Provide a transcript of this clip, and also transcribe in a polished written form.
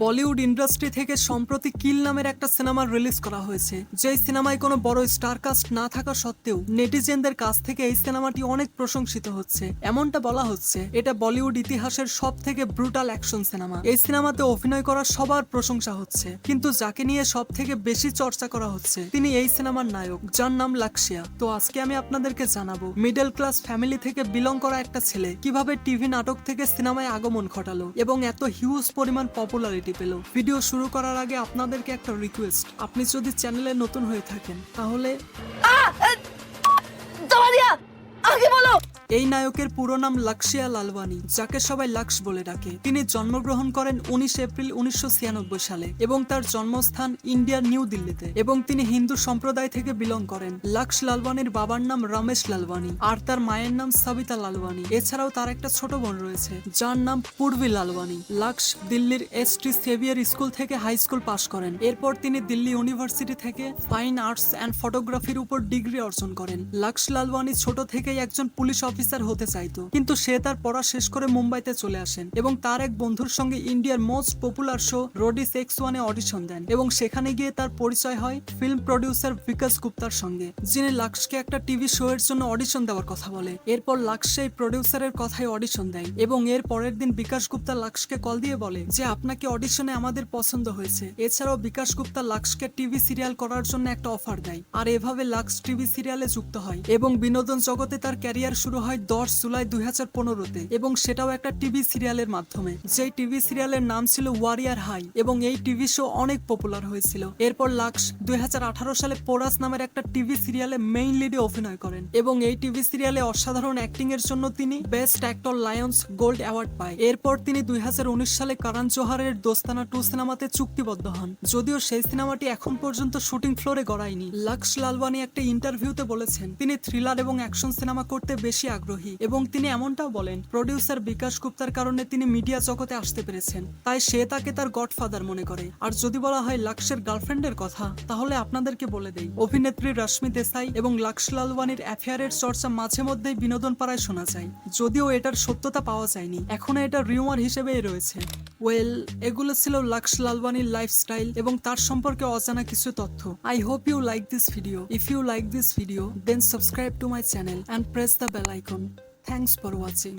Bollywood industry থেকে সম্প্রতি কিল নামের একটা সিনেমা রিলিজ করা হয়েছে। যেই সিনেমায় কোনো বড় স্টারকাস্ট না থাকা সত্ত্বেও নেটিজেনদের কাছ থেকে এই সিনেমাটি অনেক প্রশংসিত হচ্ছে। এমনটা বলা হচ্ছে এটা বলিউড ইতিহাসের সব থেকে ব্রুটাল অ্যাকশন সিনেমা। এই সিনেমাতে অভিনয় করা সবার প্রশংসা হচ্ছে, কিন্তু যাকে নিয়ে সব থেকে বেশি চর্চা করা হচ্ছে তিনি এই সিনেমার নায়ক, যার নাম লাক্সিয়া। তো আজকে আমি আপনাদেরকে জানাবো মিডল ক্লাস ফ্যামিলি থেকে বিলং করা একটা ছেলে কিভাবে টিভি নাটক থেকে সিনেমায় আগমন ঘটালো এবং এত হিউজ পরিমাণ পপুলারিটি পেল। ভিডিও শুরু করার আগে আপনাদেরকে একটা রিকোয়েস্ট, আপনি যদি চ্যানেলে নতুন হয়ে থাকেন তাহলে এই নায়কের পুরো নাম লাক্সিয়া লালওয়ানি, যাকে সবাই লাক্স বলে ডাকে। তিনি জন্মগ্রহণ করেন 19 এপ্রিল 1996 সালে এবং তার জন্মস্থান ইন্ডিয়ার নিউ দিল্লিতে, এবং তিনি হিন্দু সম্প্রদায় থেকে বিলং করেন। লাক্স লালওয়ানির বাবার নাম রমেশ লালওয়ানি আর তার মায়ের নাম সবিতা লালওয়ানি। এছাড়াও তার একটা ছোট বোন রয়েছে যার নাম পূর্বী লালওয়ানি। লাক্স দিল্লির এসটি সেভিয়ার স্কুল থেকে হাই স্কুল পাশ করেন। এরপর তিনি দিল্লি ইউনিভার্সিটি থেকে ফাইন আর্টস অ্যান্ড ফটোগ্রাফির উপর ডিগ্রি অর্জন করেন। লাক্স লালওয়ানি ছোট থেকেই একজন পুলিশ অফিসার হতে চাইতো, কিন্তু সে তার পড়া শেষ করে মুম্বাইতে চলে আসেন এবং তার এক বন্ধুর সঙ্গে ইন্ডিয়ার most popular show Roadies X1 এ অডিশন দেন, এবং সেখানে গিয়ে তার পরিচয় হয় ফিল্ম প্রডিউসার বিকাশ গুপ্তার সঙ্গে, যিনি লাক্সকে একটা টিভি শো এর জন্য অডিশন দেওয়ার কথা বলে। এরপর লাক্স সেই প্রডিউসারের কথায় অডিশন দেয় এবং এর পরের দিন বিকাশ গুপ্তা লাক্সকে কল দিয়ে বলে যে আপনাকে অডিশনে আমাদের পছন্দ হয়েছে। এছাড়াও বিকাশ গুপ্তা লাক্সকে টিভি সিরিয়াল করার জন্য একটা অফার দেয়, আর এভাবে লাক্স টিভি সিরিয়ালে যুক্ত হয় এবং বিনোদন জগতে তার ক্যারিয়ার শুরু হয় 10 জুলাই 2015-তে, এবং সেটাও একটা টিভি সিরিয়ালের মাধ্যমে। যেই টিভি সিরিয়ালের নাম ছিল ওয়ারিয়ার হাই, এবং এই টিভি শো অনেক পপুলার হয়েছিল। এরপর লাক্স 2018 সালে পোরাস নামের একটা টিভি সিরিয়ালে মেইন লিডে অভিনয় করেন, এবং এই টিভি সিরিয়ালে অসাধারণ অ্যাক্টিং এর জন্য তিনি best actor Lions gold award পায়। এরপর তিনি 2019 সালে করণ জোহরের দোস্তানা 2 সিনেমাতে চুক্তিবদ্ধ হন, যদিও সেই সিনেমাটি এখন পর্যন্ত শুটিং ফ্লোরে গড়ায়নি। লাক্স লালওয়ানি একটা ইন্টারভিউতে বলেছেন তিনি থ্রিলার এবং অ্যাকশন সিনেমা করতে বেশি আগ্রহী, এবং তিনি এমনটাও বলেন প্রডিউসার বিকাশ গুপ্তার কারণে তিনি মিডিয়া জগতে আসতে পেরেছেন, তাই সে তাকে তার গডফাদার মনে করে। আর যদি বলা হয় লাক্সের গার্লফ্রেন্ডের কথা, তাহলে আপনাদেরকে বলে দেই অভিনেত্রী রশ্মি দেসাই এবং লাক্স লালওয়ানির অ্যাফেয়ারের চর্চা মাঝে মধ্যেই বিনোদন পাড়ায় শোনা যায়, যদিও এটার সত্যতা পাওয়া যায়নি, এখনো এটা রিউমার হিসেবেই রয়েছে। ওয়েল, এগুলো ছিল লাক্স লালওয়ানির লাইফস্টাইল এবং তার সম্পর্কে অজানা কিছু তথ্য। I hope you like this video. If you like this video, then subscribe to my channel and press the bell icon. Thanks for watching.